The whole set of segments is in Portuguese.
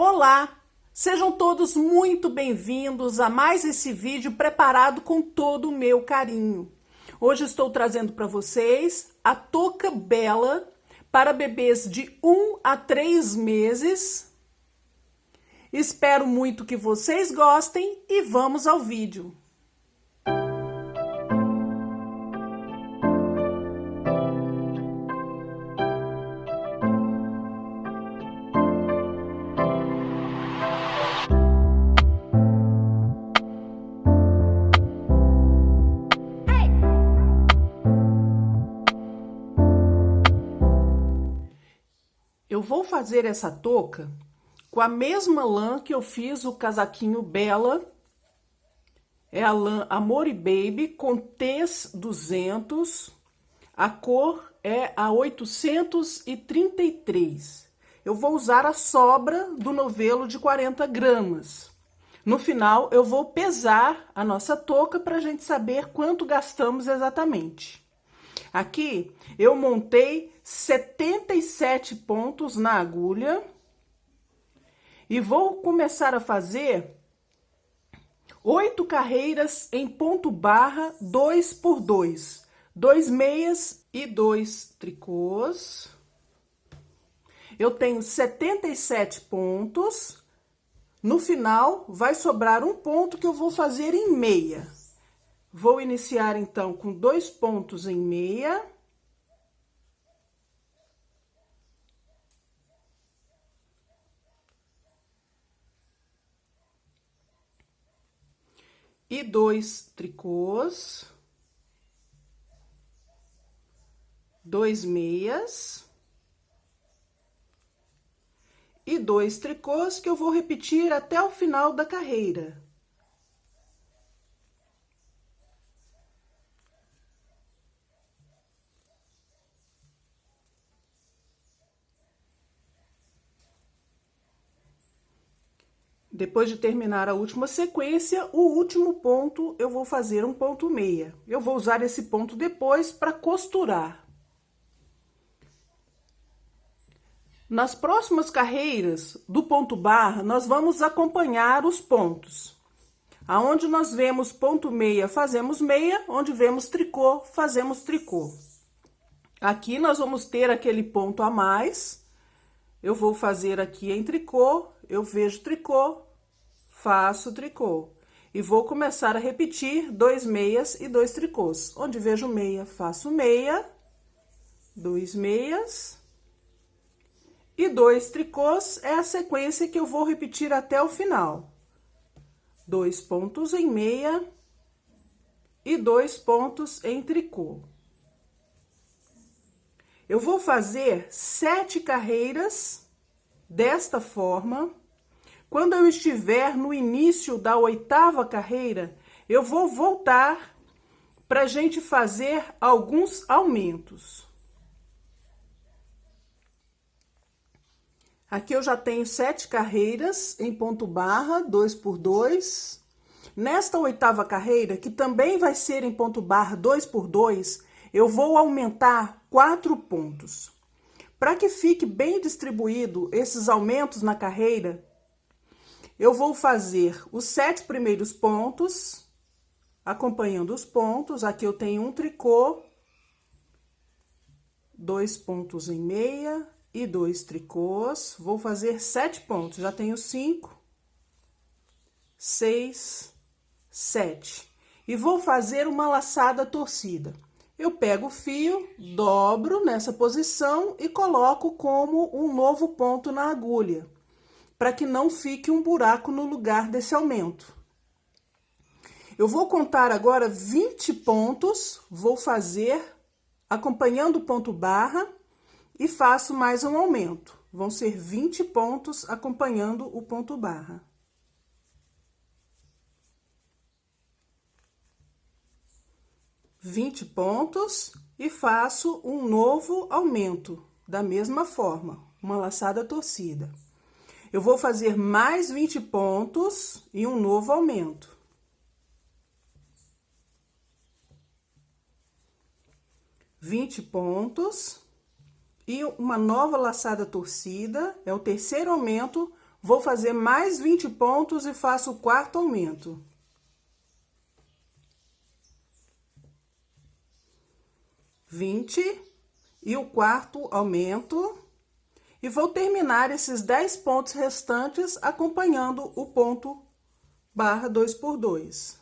Olá! Sejam todos muito bem-vindos a mais esse vídeo preparado com todo o meu carinho. Hoje estou trazendo para vocês a touca Bella para bebês de 1 a 3 meses. Espero muito que vocês gostem e vamos ao vídeo. Eu vou fazer essa touca com a mesma lã que eu fiz o casaquinho Bella. É a lã Amore Baby com Tez 200. A cor é a 833. Eu vou usar a sobra do novelo de 40 gramas. No final, eu vou pesar a nossa touca para a gente saber quanto gastamos exatamente. Aqui, eu montei 77 pontos na agulha e vou começar a fazer 8 carreiras em ponto barra 2 por 2, 2 meias e 2 tricôs. Eu tenho 77 pontos. No final, vai sobrar um ponto que eu vou fazer em meia. Vou iniciar, então, com 2 pontos em meia. E 2 tricôs. 2 meias. E 2 tricôs que eu vou repetir até o final da carreira. Depois de terminar a última sequência, o último ponto eu vou fazer um ponto meia. Eu vou usar esse ponto depois para costurar. Nas próximas carreiras do ponto barra, nós vamos acompanhar os pontos. Aonde nós vemos ponto meia, fazemos meia. Onde vemos tricô, fazemos tricô. Aqui nós vamos ter aquele ponto a mais. Eu vou fazer aqui em tricô, eu vejo tricô, faço tricô. E vou começar a repetir 2 meias e 2 tricôs. Onde vejo meia, faço meia, 2 meias e 2 tricôs. É a sequência que eu vou repetir até o final. 2 pontos em meia e 2 pontos em tricô. Eu vou fazer 7 carreiras desta forma. Quando eu estiver no início da 8ª carreira, eu vou voltar para a gente fazer alguns aumentos. Aqui eu já tenho 7 carreiras em ponto barra, 2 por 2. Nesta 8ª carreira, que também vai ser em ponto barra 2 por 2, eu vou aumentar 4 pontos. Para que fique bem distribuído esses aumentos na carreira, eu vou fazer os 7 primeiros pontos, acompanhando os pontos. Aqui eu tenho um tricô, 2 pontos em meia e 2 tricôs. Vou fazer 7 pontos, já tenho 5, 6, 7. E vou fazer uma laçada torcida. Eu pego o fio, dobro nessa posição e coloco como um novo ponto na agulha, para que não fique um buraco no lugar desse aumento. Eu vou contar agora 20 pontos, vou fazer acompanhando o ponto barra e faço mais um aumento. Vão ser 20 pontos acompanhando o ponto barra. Vinte pontos e faço um novo aumento, da mesma forma, uma laçada torcida. Eu vou fazer mais 20 pontos e um novo aumento. 20 pontos e uma nova laçada torcida, é o terceiro aumento, Vou fazer mais 20 pontos e faço o quarto aumento. E o quarto aumento. E vou terminar esses 10 pontos restantes acompanhando o ponto barra 2 por 2.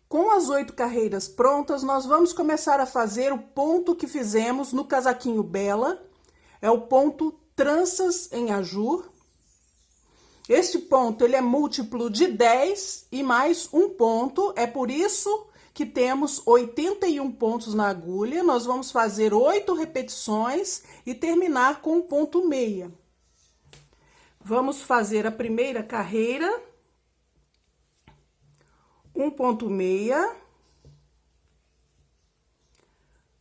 Com as 8 carreiras prontas, nós vamos começar a fazer o ponto que fizemos no casaquinho Bela. É o ponto tranças em ajur. Este ponto, ele é múltiplo de 10 e mais um ponto. É por isso que temos 81 pontos na agulha. Nós vamos fazer 8 repetições e terminar com o ponto meia. Vamos fazer a primeira carreira. Um ponto meia,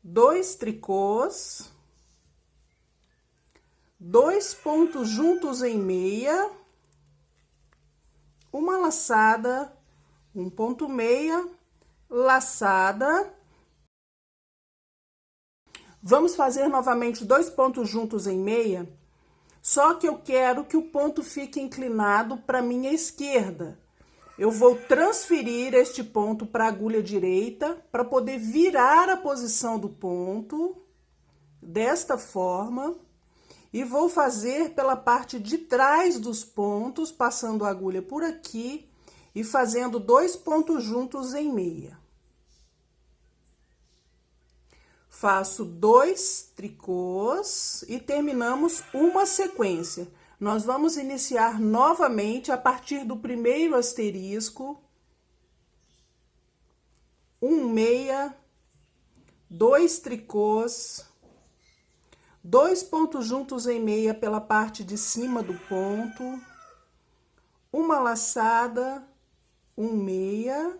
2 tricôs, 2 pontos juntos em meia, uma laçada, um ponto meia, laçada. Vamos fazer novamente 2 pontos juntos em meia, só que eu quero que o ponto fique inclinado para minha esquerda. Eu vou transferir este ponto para a agulha direita, para poder virar a posição do ponto, desta forma. E vou fazer pela parte de trás dos pontos, passando a agulha por aqui e fazendo 2 pontos juntos em meia. Faço 2 tricôs e terminamos uma sequência. Nós vamos iniciar novamente a partir do primeiro asterisco, 1 meia, 2 tricôs, 2 pontos juntos em meia pela parte de cima do ponto, uma laçada, 1 meia,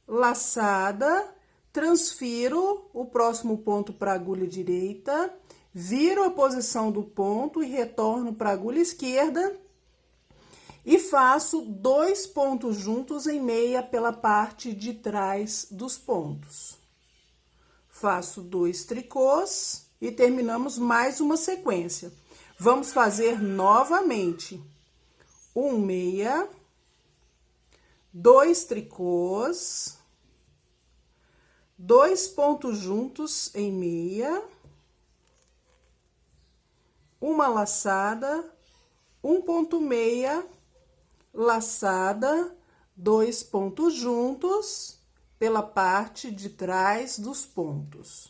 laçada, transfiro o próximo ponto para a agulha direita, viro a posição do ponto e retorno para a agulha esquerda e faço 2 pontos juntos em meia pela parte de trás dos pontos. Faço 2 tricôs e terminamos mais uma sequência. Vamos fazer novamente 1 meia, 2 tricôs, 2 pontos juntos em meia, uma laçada, um ponto meia, laçada, 2 pontos juntos pela parte de trás dos pontos.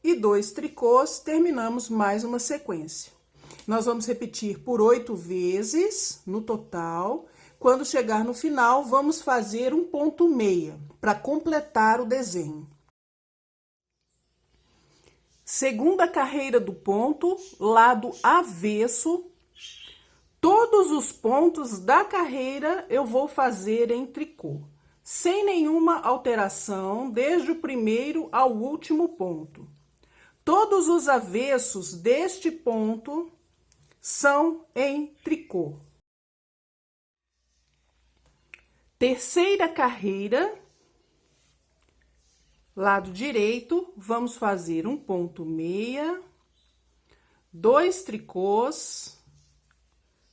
E 2 tricôs, terminamos mais uma sequência. Nós vamos repetir por 8 vezes no total. Quando chegar no final, vamos fazer um ponto meia para completar o desenho. Segunda carreira do ponto, lado avesso. Todos os pontos da carreira eu vou fazer em tricô, sem nenhuma alteração, desde o primeiro ao último ponto. Todos os avessos deste ponto são em tricô. Terceira carreira, lado direito, vamos fazer um ponto meia, 2 tricôs,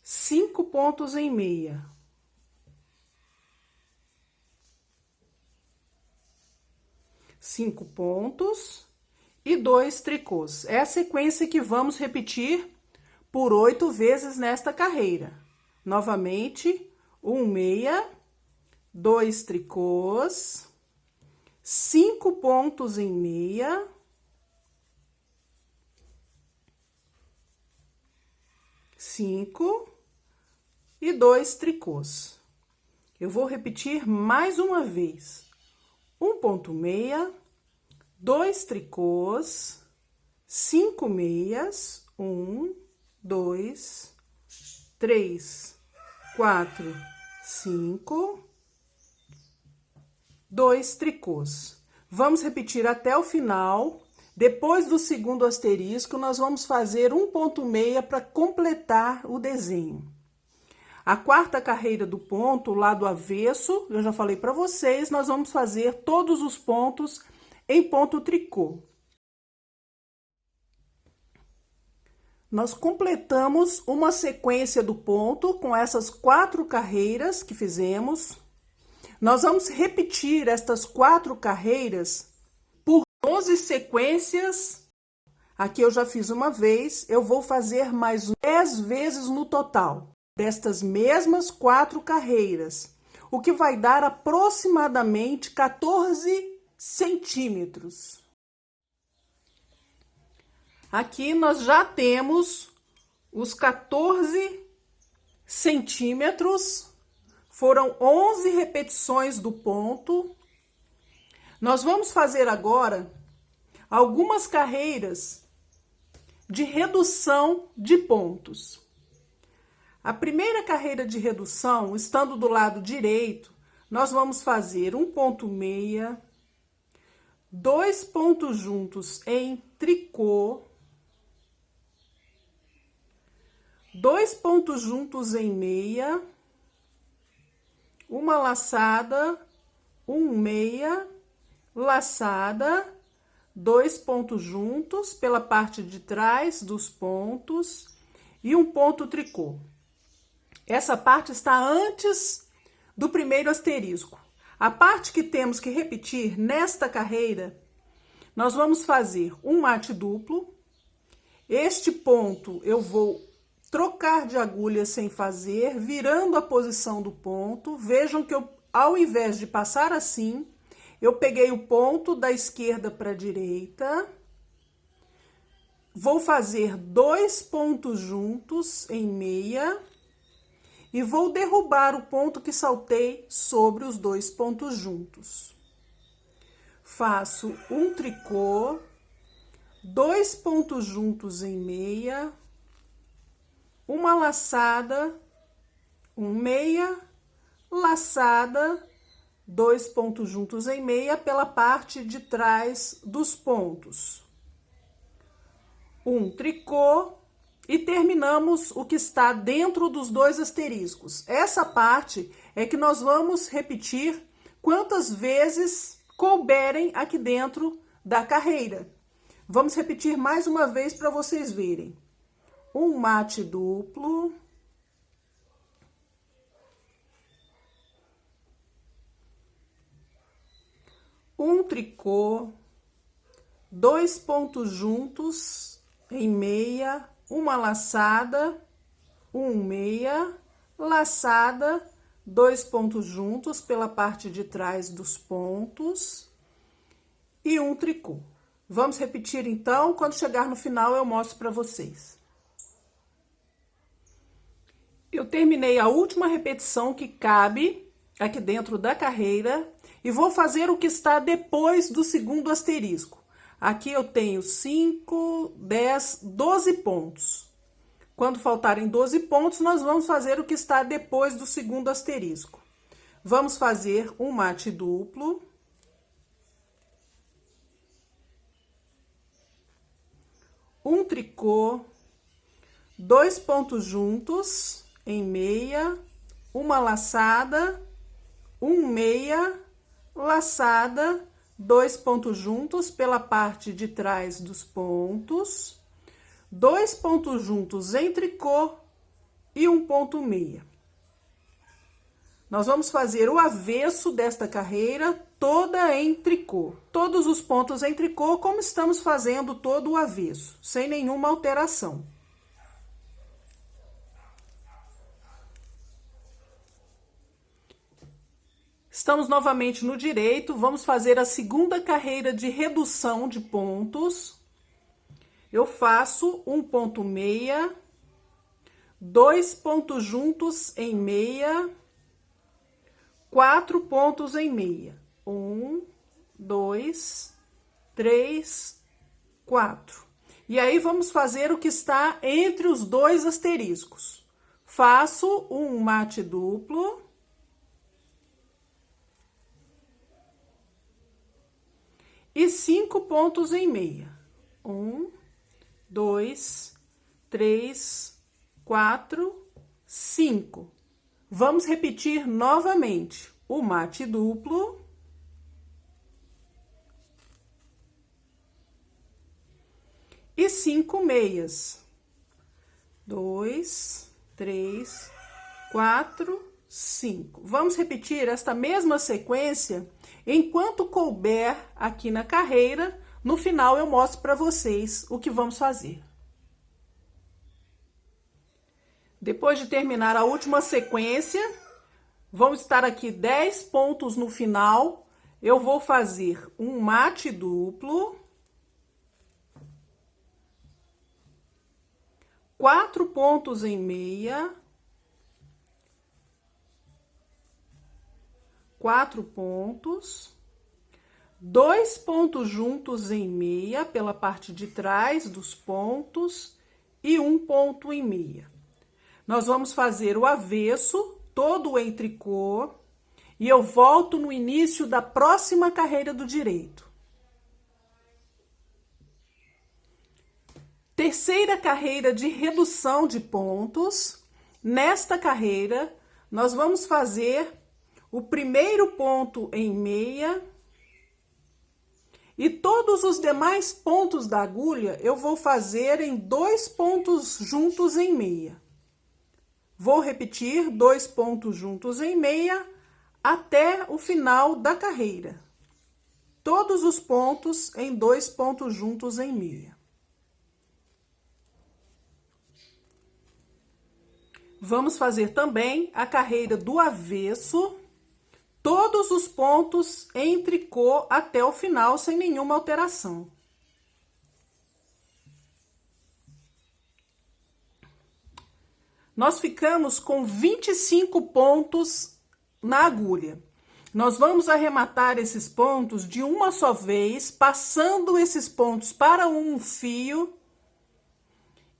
5 pontos em meia. Cinco pontos e 2 tricôs. É a sequência que vamos repetir por 8 vezes nesta carreira. Novamente, 1 meia, 2 tricôs, 5 pontos em meia, 5 e 2 tricôs. Eu vou repetir mais uma vez. Um ponto meia, 2 tricôs, 5 meias, 1, 2, 3, 4, 5, 2 tricôs. Vamos repetir até o final. Depois do segundo asterisco, nós vamos fazer um ponto meia para completar o desenho. A quarta carreira do ponto, lado avesso, eu já falei para vocês, nós vamos fazer todos os pontos em ponto tricô. Nós completamos uma sequência do ponto com essas 4 carreiras que fizemos. Nós vamos repetir estas 4 carreiras por 11 sequências. Aqui eu já fiz uma vez, eu vou fazer mais 10 vezes no total, destas mesmas 4 carreiras, o que vai dar aproximadamente 14 centímetros. Aqui nós já temos os 14 centímetros, foram 11 repetições do ponto. Nós vamos fazer agora algumas carreiras de redução de pontos. A primeira carreira de redução, estando do lado direito, nós vamos fazer um ponto meia, 2 pontos juntos em tricô, 2 pontos juntos em meia, uma laçada, um meia, laçada, 2 pontos juntos pela parte de trás dos pontos e um ponto tricô. Essa parte está antes do primeiro asterisco. A parte que temos que repetir nesta carreira, nós vamos fazer um mate duplo. Este ponto eu vou trocar de agulha sem fazer, virando a posição do ponto. Vejam que eu, ao invés de passar assim, eu peguei o ponto da esquerda para a direita, vou fazer 2 pontos juntos em meia e vou derrubar o ponto que saltei sobre os 2 pontos juntos. Faço um tricô, 2 pontos juntos em meia, uma laçada, um meia, laçada, 2 pontos juntos em meia pela parte de trás dos pontos. Um tricô e terminamos o que está dentro dos 2 asteriscos. Essa parte é que nós vamos repetir quantas vezes couberem aqui dentro da carreira. Vamos repetir mais uma vez para vocês verem. Um mate duplo. Um tricô, 2 pontos juntos em meia, uma laçada, um meia, laçada, 2 pontos juntos pela parte de trás dos pontos e um tricô. Vamos repetir então, quando chegar no final eu mostro para vocês. Eu terminei a última repetição que cabe aqui dentro da carreira e vou fazer o que está depois do segundo asterisco. Aqui eu tenho 5, 10, 12 pontos. Quando faltarem 12 pontos, nós vamos fazer o que está depois do segundo asterisco. Vamos fazer um mate duplo. Um tricô, 2 pontos juntos em meia, uma laçada, um meia, laçada, 2 pontos juntos pela parte de trás dos pontos, 2 pontos juntos em tricô e um ponto meia. Nós vamos fazer o avesso desta carreira toda em tricô. Todos os pontos em tricô, como estamos fazendo todo o avesso, sem nenhuma alteração. Estamos novamente no direito, vamos fazer a segunda carreira de redução de pontos. Eu faço um ponto meia, 2 pontos juntos em meia, 4 pontos em meia. 1, 2, 3, 4. E aí vamos fazer o que está entre os 2 asteriscos. Faço um mate duplo. E 5 pontos em meia. 1, 2, 3, 4, 5. Vamos repetir novamente o mate duplo. E 5 meias. 2, 3, 4, 5. Vamos repetir esta mesma sequência enquanto couber aqui na carreira. No final eu mostro para vocês o que vamos fazer. Depois de terminar a última sequência, vamos estar aqui 10 pontos no final. Eu vou fazer um mate duplo, 4 pontos em meia, 4 pontos, 2 pontos juntos em meia pela parte de trás dos pontos e 1 ponto em meia. Nós vamos fazer o avesso, todo em tricô, e eu volto no início da próxima carreira do direito. Terceira carreira de redução de pontos. Nesta carreira, nós vamos fazer o primeiro ponto em meia e todos os demais pontos da agulha eu vou fazer em 2 pontos juntos em meia. Vou repetir 2 pontos juntos em meia até o final da carreira. Todos os pontos em 2 pontos juntos em meia. Vamos fazer também a carreira do avesso, todos os pontos em tricô até o final, sem nenhuma alteração. Nós ficamos com 25 pontos na agulha. Nós vamos arrematar esses pontos de uma só vez, passando esses pontos para um fio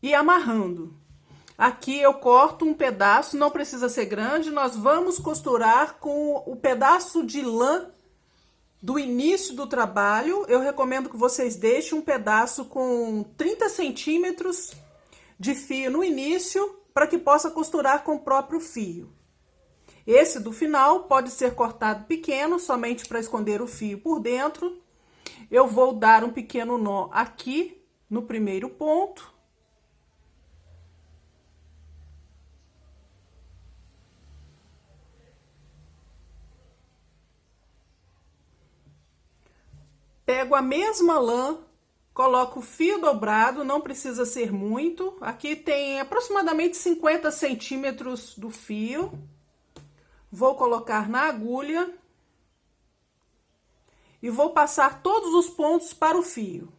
e amarrando. Aqui eu corto um pedaço, não precisa ser grande, nós vamos costurar com o pedaço de lã do início do trabalho. Eu recomendo que vocês deixem um pedaço com 30 centímetros de fio no início, para que possa costurar com o próprio fio. Esse do final pode ser cortado pequeno, somente para esconder o fio por dentro. Eu vou dar um pequeno nó aqui no primeiro ponto. Pego a mesma lã, coloco o fio dobrado, não precisa ser muito. Aqui tem aproximadamente 50 centímetros do fio. Vou colocar na agulha e vou passar todos os pontos para o fio.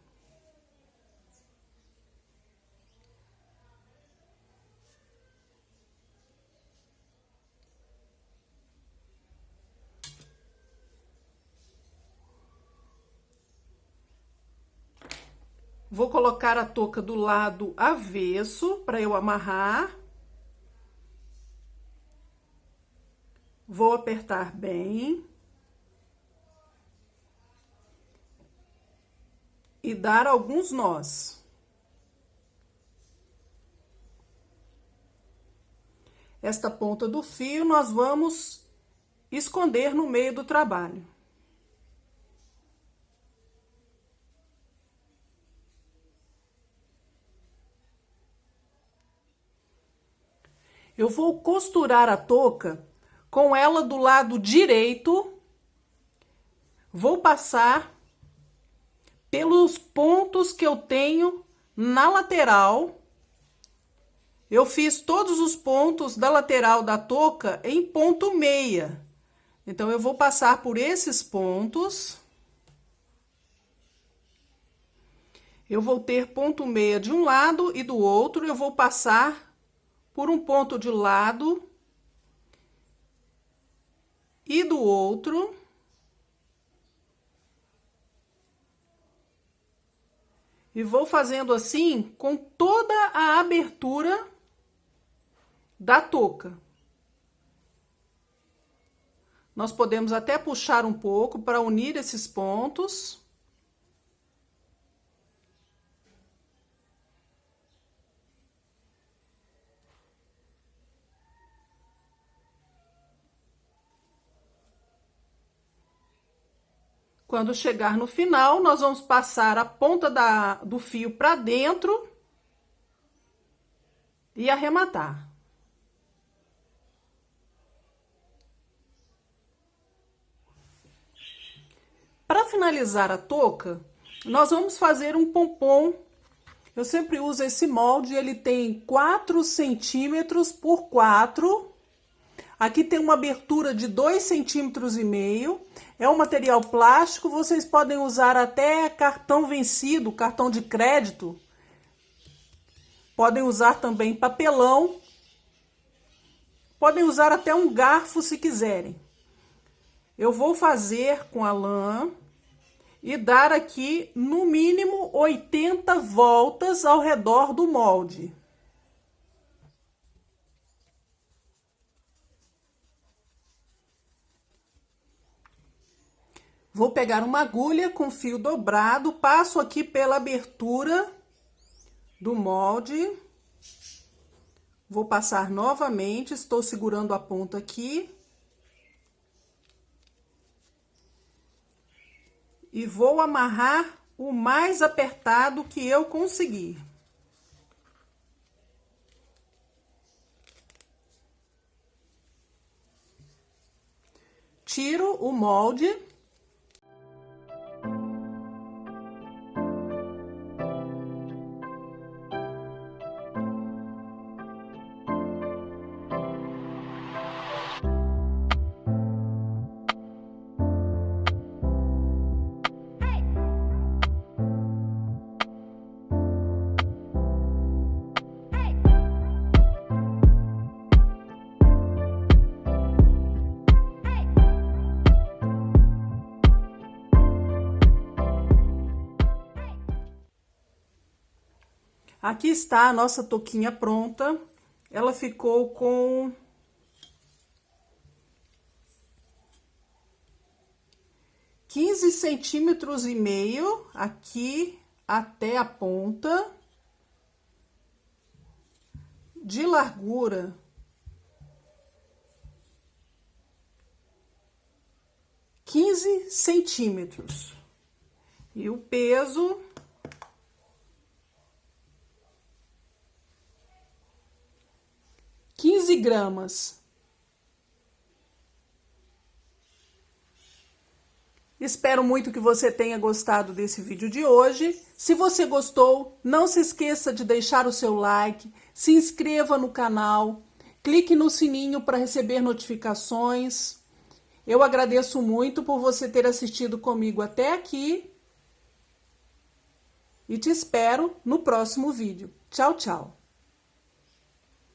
Vou colocar a touca do lado avesso para eu amarrar. Vou apertar bem. E dar alguns nós. Esta ponta do fio nós vamos esconder no meio do trabalho. Eu vou costurar a touca com ela do lado direito. Vou passar pelos pontos que eu tenho na lateral. Eu fiz todos os pontos da lateral da touca em ponto meia. Então, eu vou passar por esses pontos. Eu vou ter ponto meia de um lado e do outro. Eu vou passar por um ponto de lado e do outro. E vou fazendo assim com toda a abertura da touca. Nós podemos até puxar um pouco para unir esses pontos. Quando chegar no final, nós vamos passar a ponta do fio para dentro. e arrematar. Para finalizar a touca, nós vamos fazer um pompom. Eu sempre uso esse molde, ele tem 4 centímetros por 4. Aqui tem uma abertura de 2,5 centímetros. É um material plástico, vocês podem usar até cartão vencido, cartão de crédito. Podem usar também papelão. Podem usar até um garfo se quiserem. Eu vou fazer com a lã e dar aqui no mínimo 80 voltas ao redor do molde. Vou pegar uma agulha com fio dobrado, passo aqui pela abertura do molde. Vou passar novamente, estou segurando a ponta aqui. E vou amarrar o mais apertado que eu conseguir. Tiro o molde. Aqui está a nossa touquinha pronta. Ela ficou com 15,5 centímetros aqui até a ponta. De largura 15 centímetros. E o peso 15 gramas. Espero muito que você tenha gostado desse vídeo de hoje. Se você gostou, não se esqueça de deixar o seu like, se inscreva no canal, clique no sininho para receber notificações. Eu agradeço muito por você ter assistido comigo até aqui e te espero no próximo vídeo. Tchau, tchau!